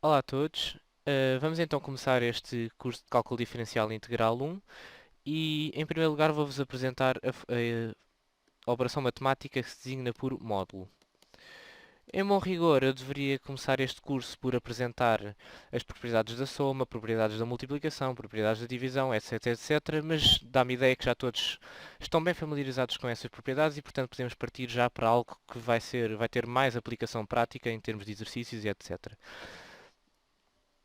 Olá a todos. Vamos então começar este curso de Cálculo Diferencial Integral 1 e, em primeiro lugar, vou-vos apresentar a operação matemática que se designa por módulo. Em bom rigor, eu deveria começar este curso por apresentar as propriedades da soma, propriedades da multiplicação, propriedades da divisão, etc, etc, mas dá-me ideia que já todos estão bem familiarizados com essas propriedades e, portanto, podemos partir já para algo que vai ter mais aplicação prática em termos de exercícios e etc.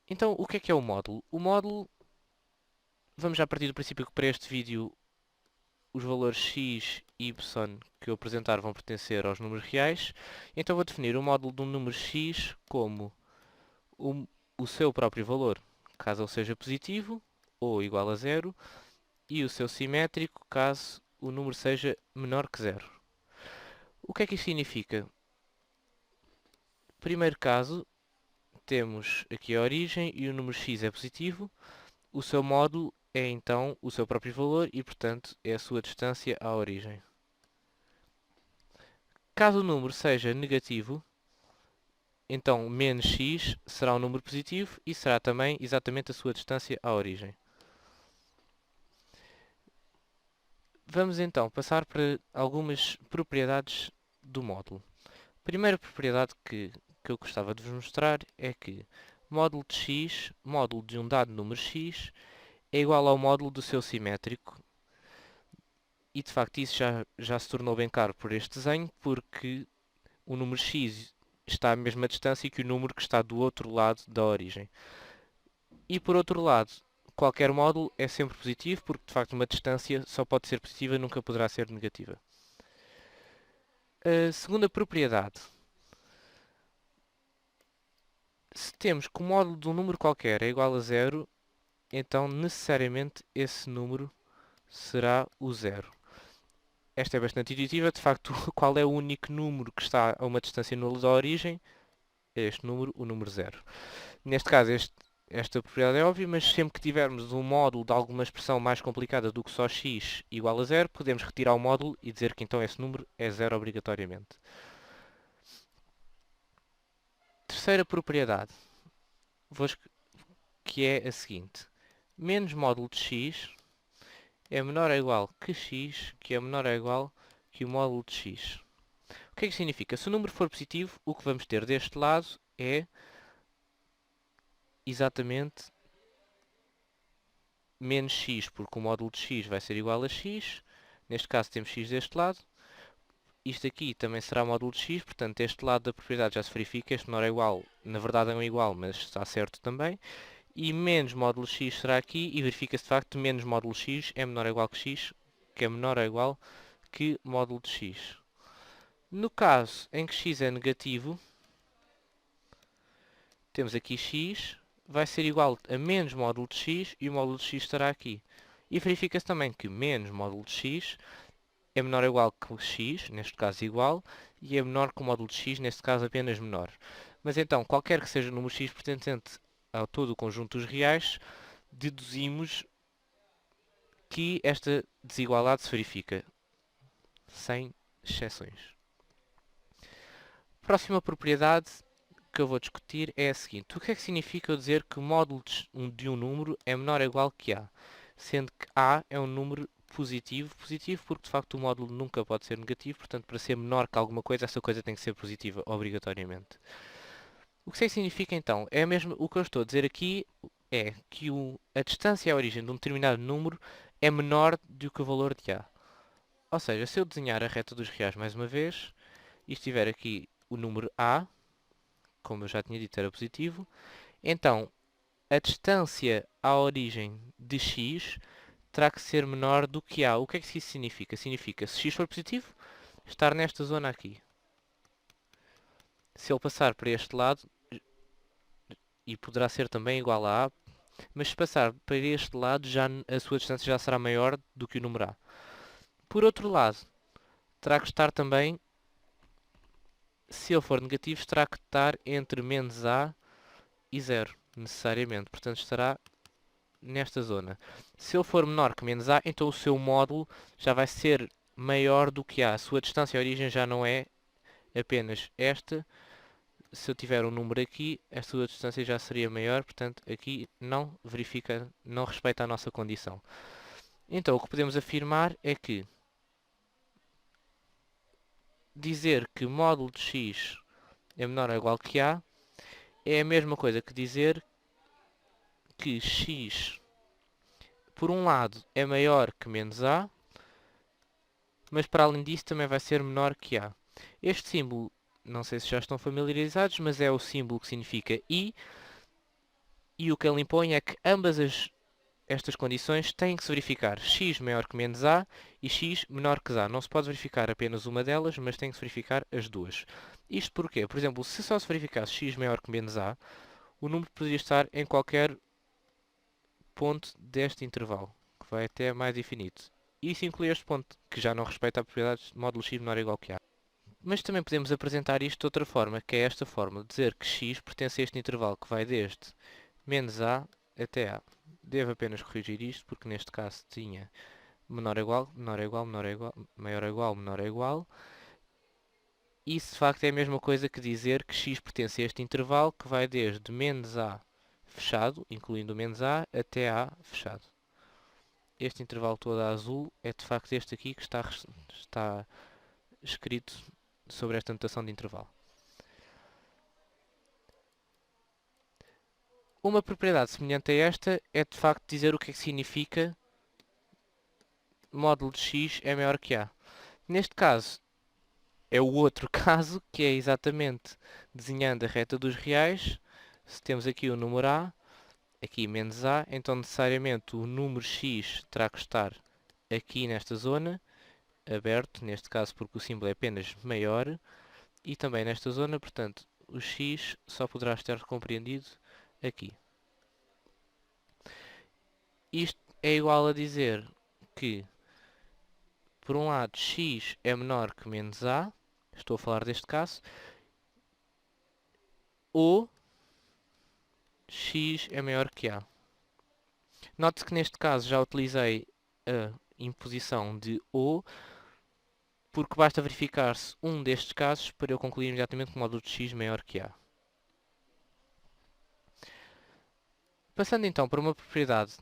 Então, o que é o módulo? O módulo, vamos já partir do princípio que para este vídeo os valores x e y que eu apresentar vão pertencer aos números reais. Então vou definir o módulo de um número x como o, o seu próprio valor, caso ele seja positivo ou igual a zero, e o seu simétrico, caso o número seja menor que zero. O que é que isto significa? Primeiro caso, temos aqui a origem e o número x é positivo. O seu módulo é então o seu próprio valor e, portanto, é a sua distância à origem. Caso o número seja negativo, então menos x será um número positivo e será também exatamente a sua distância à origem. Vamos então passar para algumas propriedades do módulo. A primeira propriedade que eu gostava de vos mostrar é que módulo de x, módulo de um dado número x, é igual ao módulo do seu simétrico. E de facto isso já se tornou bem claro por este desenho, porque o número x está à mesma distância que o número que está do outro lado da origem. E por outro lado, qualquer módulo é sempre positivo, porque de facto uma distância só pode ser positiva, nunca poderá ser negativa. A segunda propriedade. Se temos que o módulo de um número qualquer é igual a zero, então necessariamente esse número será o zero. Esta é bastante intuitiva, de facto, qual é o único número que está a uma distância nula da origem? É este número, o número zero. Neste caso, esta propriedade é óbvia, mas sempre que tivermos um módulo de alguma expressão mais complicada do que só x igual a zero, podemos retirar o módulo e dizer que então esse número é zero obrigatoriamente. Terceira propriedade, que é a seguinte. Menos módulo de x é menor ou igual que x, que é menor ou igual que o módulo de x. O que é que significa? Se o número for positivo, o que vamos ter deste lado é exatamente menos x, porque o módulo de x vai ser igual a x. Neste caso temos x deste lado. Isto aqui também será módulo de x, portanto este lado da propriedade já se verifica. Este menor é igual, na verdade é um igual, mas está certo também. E menos módulo x será aqui e verifica-se de facto que menos módulo x é menor ou igual que x, que é menor ou igual que módulo de x. No caso em que x é negativo, temos aqui x, vai ser igual a menos módulo de x e o módulo de x estará aqui. E verifica-se também que menos módulo de x é menor ou igual que x, neste caso igual, e é menor que o módulo de x, neste caso apenas menor. Mas então, qualquer que seja o número x pertencente a todo o conjunto dos reais, deduzimos que esta desigualdade se verifica, sem exceções. Próxima propriedade que eu vou discutir é a seguinte. O que é que significa eu dizer que o módulo de um número é menor ou igual que a? Sendo que a é um número positivo porque de facto o módulo nunca pode ser negativo, portanto para ser menor que alguma coisa, essa coisa tem que ser positiva, obrigatoriamente. O que isso significa então? É mesmo o que eu estou a dizer aqui é que a distância à origem de um determinado número é menor do que o valor de a. Ou seja, se eu desenhar a reta dos reais mais uma vez, e estiver aqui o número a, como eu já tinha dito era positivo, então a distância à origem de x terá que ser menor do que a. O que é que isso significa? Significa, se x for positivo, estar nesta zona aqui. Se ele passar para este lado, e poderá ser também igual a mas se passar para este lado, a sua distância já será maior do que o número a. Por outro lado, terá que estar também, se ele for negativo, terá que estar entre menos a e zero, necessariamente. Portanto, estará nesta zona. Se ele for menor que menos a, então o seu módulo já vai ser maior do que a. A sua distância à origem já não é apenas esta, se eu tiver um número aqui, esta sua distância já seria maior, portanto aqui não verifica, não respeita a nossa condição. Então o que podemos afirmar é que dizer que módulo de x é menor ou igual que a é a mesma coisa que dizer que x, por um lado, é maior que menos a, mas para além disso também vai ser menor que a. Este símbolo, não sei se já estão familiarizados, mas é o símbolo que significa e o que ele impõe é que ambas estas condições têm que se verificar x maior que menos a e x menor que a. Não se pode verificar apenas uma delas, mas tem que se verificar as duas. Isto porquê? Por exemplo, se só se verificasse x maior que menos a, o número poderia estar em qualquer ponto deste intervalo, que vai até mais infinito. Isso inclui este ponto, que já não respeita a propriedade de módulo x menor ou igual que a. Mas também podemos apresentar isto de outra forma, que é esta forma, dizer que x pertence a este intervalo que vai desde menos a até a. Devo apenas corrigir isto, porque neste caso tinha menor ou igual, menor ou igual, menor ou igual, maior ou igual, menor ou igual. Isso de facto é a mesma coisa que dizer que x pertence a este intervalo que vai desde menos a fechado, incluindo o menos a, até a fechado. Este intervalo todo a azul é de facto este aqui que está escrito sobre esta notação de intervalo. Uma propriedade semelhante a esta é de facto dizer o que é que significa módulo de x é maior que a. Neste caso, é o outro caso, que é exatamente desenhando a reta dos reais. Se temos aqui o número a, aqui menos a, então necessariamente o número x terá que estar aqui nesta zona, aberto, neste caso porque o símbolo é apenas maior, e também nesta zona, portanto, o x só poderá estar compreendido aqui. Isto é igual a dizer que, por um lado, x é menor que menos a, estou a falar deste caso, ou x é maior que a. Note que neste caso já utilizei a imposição de ou, porque basta verificar-se um destes casos para eu concluir imediatamente que o módulo de x é maior que a. Passando então para uma propriedade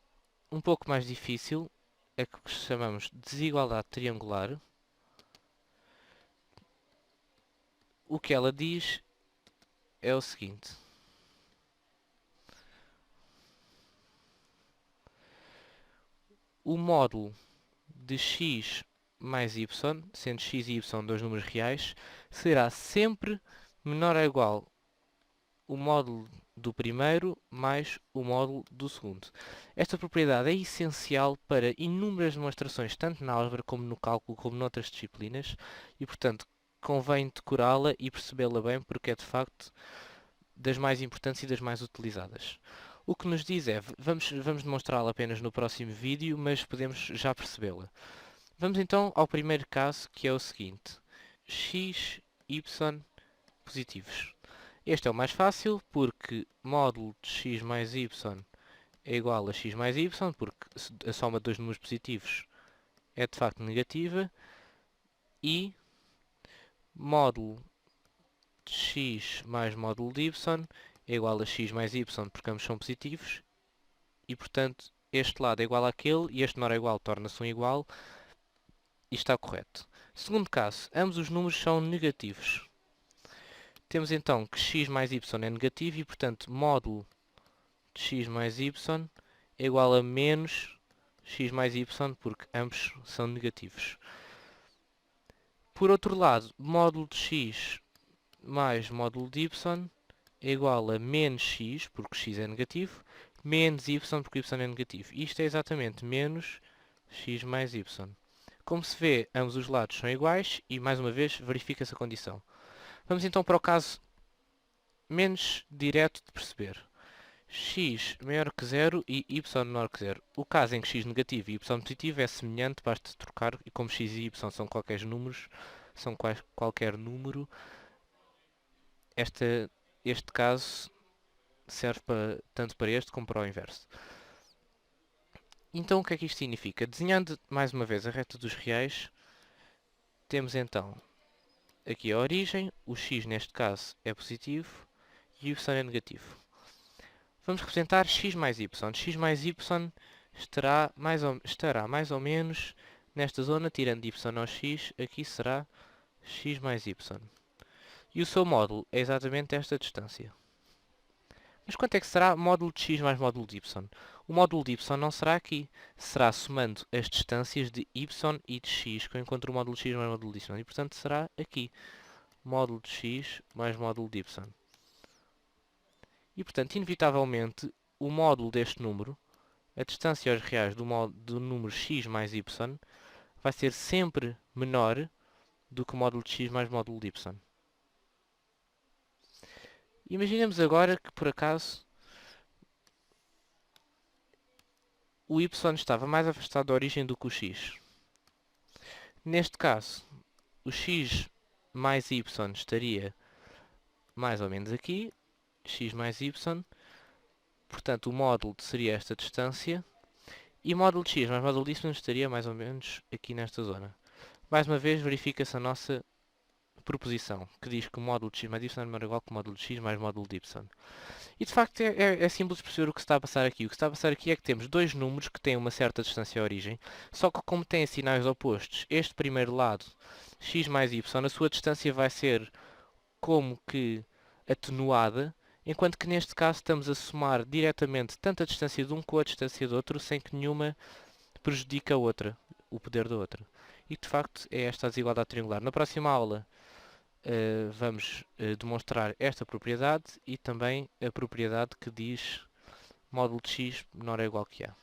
um pouco mais difícil, é que chamamos de desigualdade triangular. O que ela diz é o seguinte. O módulo de x mais y, sendo x e y dois números reais, será sempre menor ou igual o módulo do primeiro mais o módulo do segundo. Esta propriedade é essencial para inúmeras demonstrações, tanto na álgebra como no cálculo, como noutras disciplinas, e portanto convém decorá-la e percebê-la bem, porque é de facto das mais importantes e das mais utilizadas. O que nos diz é, vamos demonstrá-la apenas no próximo vídeo, mas podemos já percebê-la. Vamos então ao primeiro caso, que é o seguinte. X, y positivos. Este é o mais fácil, porque módulo de x mais y é igual a x mais y, porque a soma de dois números positivos é de facto negativa, e módulo de x mais módulo de y é igual a x mais y, porque ambos são positivos, e portanto este lado é igual àquele, e este menor é igual torna-se um igual, e está correto. Segundo caso, ambos os números são negativos. Temos então que x mais y é negativo e, portanto, módulo de x mais y é igual a menos x mais y, porque ambos são negativos. Por outro lado, módulo de x mais módulo de y é igual a menos x, porque x é negativo, menos y, porque y é negativo. Isto é exatamente menos x mais y. Como se vê, ambos os lados são iguais e, mais uma vez, verifica-se a condição. Vamos então para o caso menos direto de perceber. X maior que 0 e y menor que 0. O caso em que x negativo e y positivo é semelhante, basta trocar, e como x e y são qualquer números, qualquer número, este caso serve tanto para este como para o inverso. Então o que é que isto significa? Desenhando mais uma vez a reta dos reais, temos então aqui a origem, o x neste caso é positivo e o y é negativo. Vamos representar x mais y. X mais y estará mais ou menos nesta zona, tirando y ao x, aqui será x mais y. E o seu módulo é exatamente esta distância. Mas quanto é que será módulo de x mais módulo de y? O módulo de y não será aqui. Será somando as distâncias de y e de x, que eu encontro o módulo de x mais módulo de y. E, portanto, será aqui. Módulo de x mais módulo de y. E, portanto, inevitavelmente, o módulo deste número, a distância aos reais do número x mais y, vai ser sempre menor do que o módulo de x mais módulo de y. Imaginemos agora que, por acaso, o y estava mais afastado da origem do que o x. Neste caso, o x mais y estaria mais ou menos aqui, x mais y, portanto o módulo seria esta distância, e o módulo de x mais módulo de y estaria mais ou menos aqui nesta zona. Mais uma vez verifica-se a nossa proposição, que diz que o módulo de x mais y é menor ou igual que o módulo de x mais módulo de y. E de facto é simples perceber o que se está a passar aqui. O que se está a passar aqui é que temos dois números que têm uma certa distância à origem, só que como têm sinais opostos, este primeiro lado, x mais y, a sua distância vai ser como que atenuada, enquanto que neste caso estamos a somar diretamente tanto a distância de um com a distância do outro, sem que nenhuma prejudique a outra, o poder da outra. E de facto é esta a desigualdade triangular. Na próxima aula vamos demonstrar esta propriedade e também a propriedade que diz módulo de x menor ou igual que a.